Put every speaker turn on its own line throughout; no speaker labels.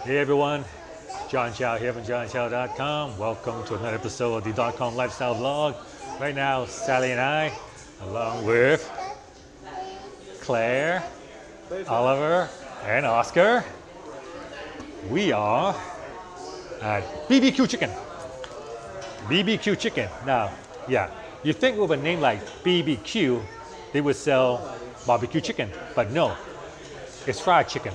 Hey everyone, John Chow here from johnchow.com. Welcome to another episode of the .com Lifestyle Vlog. Right now, Sally and I, along with Claire, Oliver, and Oscar, we are at BBQ Chicken. BBQ Chicken. Now, yeah, you think with a name like BBQ, they would sell barbecue chicken, but no, it's fried chicken.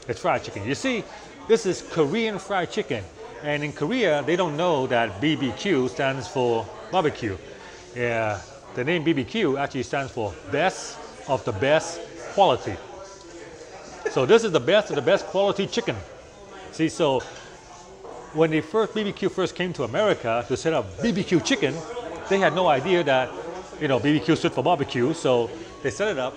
It's fried chicken. You see, this is Korean fried chicken, and in Korea, they don't know that BBQ stands for barbecue. Yeah, the name BBQ actually stands for best of the best quality. So this is the best of the best quality chicken. See, so when the first BBQ first came to America to set up BBQ chicken, they had no idea that, you know, BBQ stood for barbecue. So they set it up,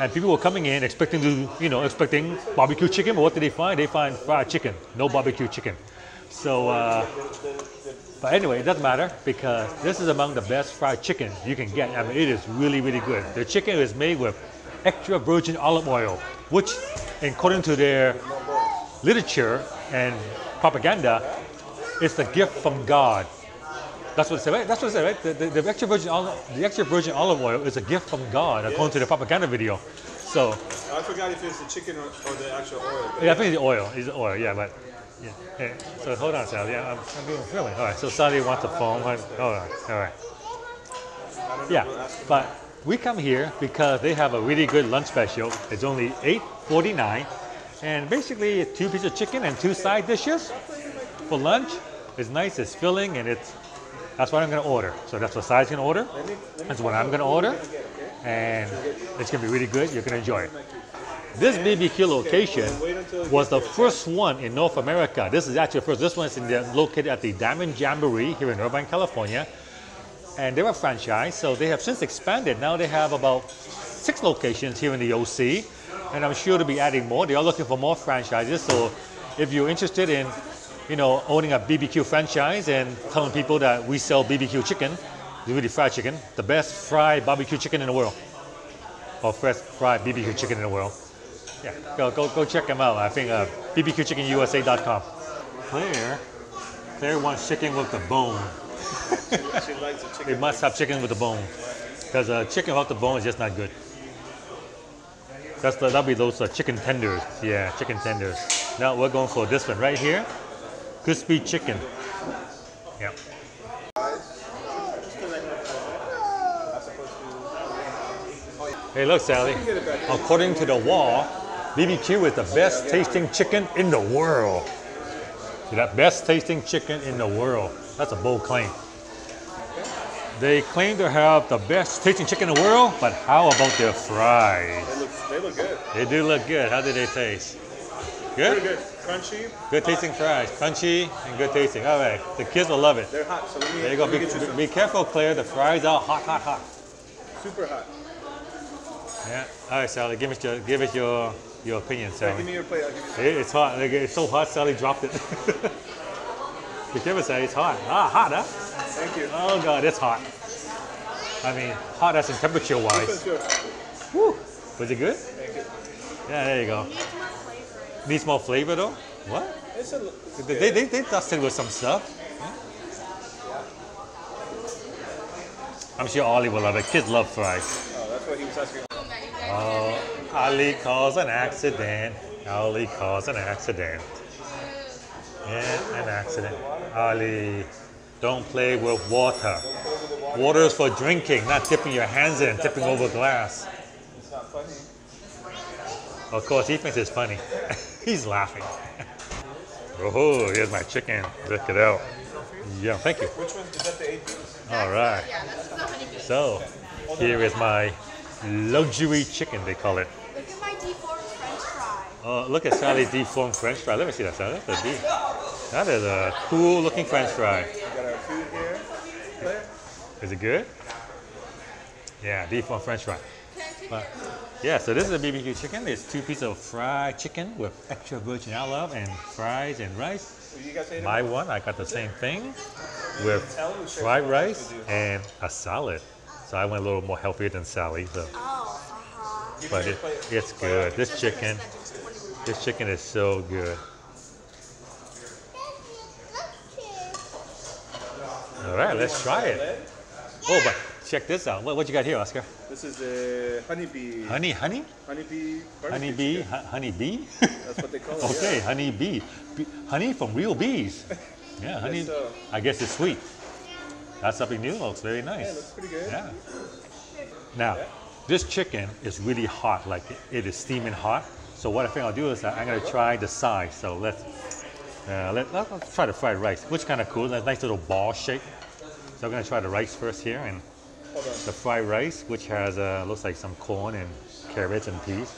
and people were coming in expecting to, expecting barbecue chicken. But what did they find? They find fried chicken, no barbecue chicken. So, but anyway, it doesn't matter because this is among the best fried chicken you can get. I mean, it is really, really good. The chicken is made with extra virgin olive oil, which, according to their literature and propaganda, is the gift from God. That's what it said, right? That's what it said, right? The extra virgin olive oil is a gift from God, according to the propaganda video. So
I forgot if it's the chicken or the actual oil.
Yeah, I think it's the oil. It's the oil, yeah, but yeah. Hey, so hold on, Sally. Yeah, I'm doing filming. All right. So Sally wants a phone. Hold on. All right. Yeah, but we come here because they have a really good lunch special. It's only $8.49, and basically 2 pieces of chicken and 2 side dishes for lunch. It's nice. It's filling, and that's what I'm going to order. So that's what Sally's going to order. That's what I'm going to order. And it's going to be really good. You're going to enjoy it. This BBQ location was the first one in North America. This is actually the first. This one is located at the Diamond Jamboree here in Irvine, California. And they're a franchise, so they have since expanded. Now they have about 6 locations here in the OC. And I'm sure to be adding more. They are looking for more franchises. So if you're interested in owning a BBQ franchise and telling people that we sell BBQ chicken, really fried chicken, the best fried barbecue chicken in the world, or fresh fried BBQ chicken in the world. Yeah, go check them out. I think bbqchickenusa.com. Claire wants chicken with the bone.
She likes the chicken.
They must have chicken with the bone, because chicken without the bone is just not good. That'll be those chicken tenders. Yeah, chicken tenders. Now we're going for this one right here. Crispy chicken. Yeah. Hey, look, Sally. According to the wall, BBQ is the best tasting chicken in the world. See that? Best tasting chicken in the world. That's a bold claim. They claim to have the best tasting chicken in the world, but how about their fries?
They look good.
They do look good. How do they taste? Good?
Pretty good. Crunchy.
Good tasting fries. Crunchy and good tasting. All right. The kids will love it.
They're hot. So
There you go. Be careful, Claire. The fries are hot, hot, hot.
Super hot.
Yeah. All right, Sally. Give us your opinion, Sally.
Give me your plate. I'll give you
It's hot. It's so hot, Sally dropped it. Be careful, Sally. It's hot. Hot, huh?
Thank you.
Oh, God. It's hot. I mean, hot as in temperature-wise. Woo. Was it good?
Thank you.
Yeah, there you go. Needs more flavor, though? What?
It's a,
They dusted with some stuff. I'm sure Ollie will love it. Kids love fries.
oh, that's what he was asking.
Oh, Ali calls an accident. Ali calls an accident. Yeah, an accident. Ali, don't play with water. Water is for drinking, not dipping your hands in and tipping over glass.
It's not funny.
Of course, he thinks it's funny. He's laughing. Oh, here's my chicken. Look it out. Yeah, thank you.
Which one? Is that the 8 piece?
All right.
Yeah, that's the honey bee.
So, here is my luxury chicken, they call it.
Look at my deformed French fry.
Oh, look at Sally's deformed French fry. Let me see that, Sally. That's a deep. That is a cool looking French fry.
We got our food here. Claire?
Is it good? Yeah, deformed French fry. But, yeah, so this is a BBQ chicken. It's 2 pieces of fried chicken with extra virgin olive and fries and rice.
You guys ate
My one, I got the same thing with fried rice and a salad. So I went a little more healthier than Sally. So. But it's good. This chicken is so good. right, let's try it.
Leg.
Oh, but check this out. What you got here, Oscar?
This is the honeybee.
Honey?
Honeybee. barbecue
Honeybee?
chicken.
Honeybee?
That's what they call it.
Okay,
Yeah.
honeybee. Honey from real bees. Yeah, honey.
so.
I guess it's sweet. That's something new. Looks very
Yeah,
nice.
looks pretty good.
Yeah. Now, this chicken is really hot. Like it is steaming hot. So what I think I'll do is I'm gonna try the size. So let's try the fried rice, which kind of cool. That nice little ball shape. So I'm gonna try the rice first here, and
Hold on.
the fried rice, which has looks like some corn and carrots and peas.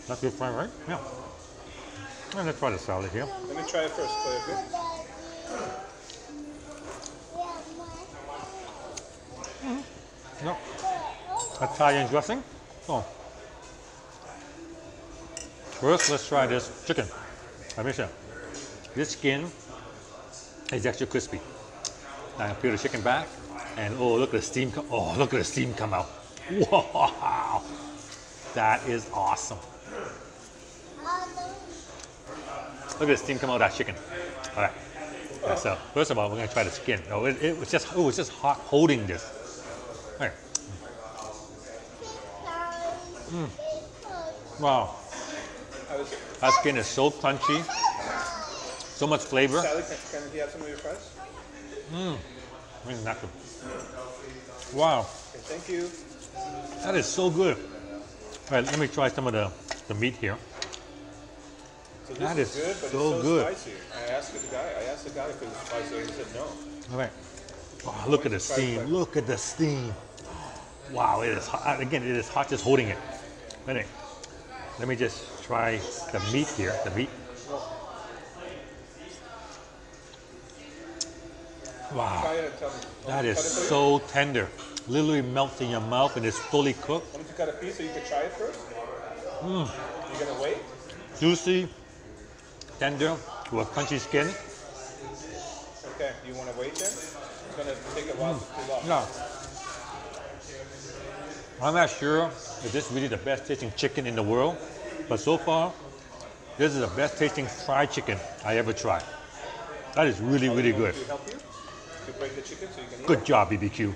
That's good fried rice. Yeah. And let's try the salad here.
Let me try it first, Clay, okay?
No. Italian dressing. Oh. First, let's try this chicken. Let me show. This skin is extra crispy. I peel the chicken back, and oh, look at the steam! Look at the steam come out! Wow, that is awesome. Look at the steam come out of that chicken. All right. Yeah, so first of all, we're gonna try the skin. Oh, it was just hot holding this. All right. Wow. That skin is so crunchy, so much flavor.
Sally, can he have some of your fries?
Not good. Wow,
Okay, thank you.
that is so good. All right, let me try some of the meat here.
So this
That
is
is
good, but
so
it's so
good.
spicy. I asked the guy if it was spicy, and he said no.
All right. Oh, look at the steam. Look at the steam. Wow, it is hot. Again, it is hot just holding it. Anyway, let me just try the meat here. The meat. Wow,
Try it and tell me.
that is
Cut it for you?
so tender. Literally melts in your mouth and it's fully cooked.
Want me to cut a piece so you can try it first? You're gonna wait?
Juicy, tender, with a crunchy skin.
Okay, you wanna wait then? It's gonna take a while, it's too long.
Yeah. I'm not sure if this is really the best tasting chicken in the world, but so far, this is the best tasting fried chicken I ever tried. That is really, really good.
To help you? To break the chicken so you can eat
Good job, BBQ.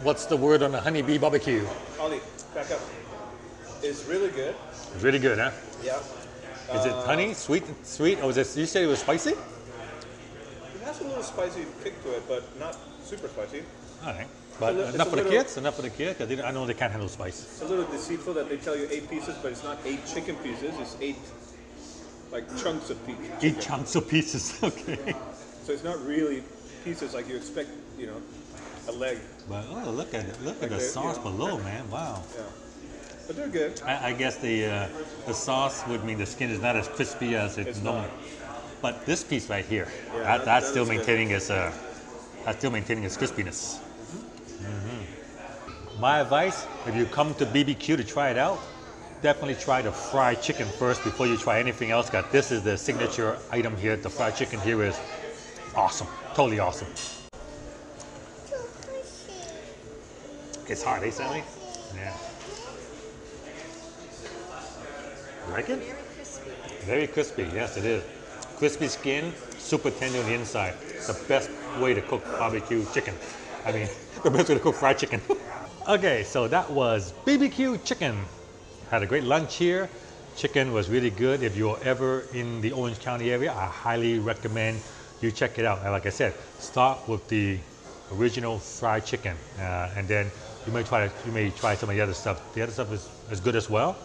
What's the word on the honeybee barbecue?
it? Ollie, back up. It's really good.
It's really good, huh?
Yeah.
Is it honey, sweet, or is it, you said it was spicy?
It has a little spicy kick to it, but not super spicy.
All right. But
It's a
enough for the
little-
kids, because I know they can't handle spice.
It's a little deceitful that they tell you 8 pieces, but it's not 8 chicken pieces. It's 8 like chunks of chicken.
8 chunks of pieces, okay.
So it's not really pieces like you expect, you know, a leg.
But oh, look at it. Look at the
the-
sauce
yeah.
below, man. Wow.
Yeah. But they're good.
I guess the sauce would mean the skin is not as crispy as it's normal.
not.
But this piece right here,
Yeah,
that's
that
still
is good.
maintaining its crispiness. My advice, if you come to BBQ to try it out, definitely try the fried chicken first before you try anything else. Cause this is the signature item here. The fried chicken here is awesome, totally awesome. It's hard, eh, Sally? Yeah. You like it?
Very crispy.
Very crispy, yes it is. Crispy skin, super tender on the inside. The best way to cook barbecue chicken. I mean, the best way to cook fried chicken. Okay, so that was BBQ Chicken. Had a great lunch here. Chicken was really good. If you're ever in the Orange County area, I highly recommend you check it out. And like I said, start with the original fried chicken, and then you may try some of the other stuff. The other stuff is good as well.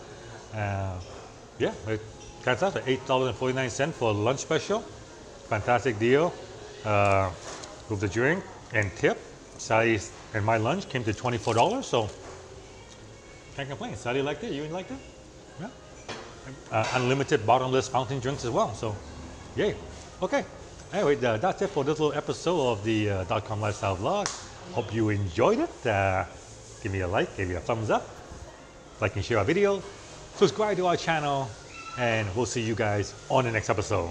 Yeah, it cuts out at $8.49 for a lunch special. Fantastic deal with the drink and tip. Sally's and my lunch came to $24, so can't complain. Sally liked it. You liked it? Yeah. Unlimited bottomless fountain drinks as well. So, yay. Okay. Anyway, that's it for this little episode of the .com Lifestyle Vlog. Hope you enjoyed it. Give me a like, give me a thumbs up, like and share our video, subscribe to our channel, and we'll see you guys on the next episode.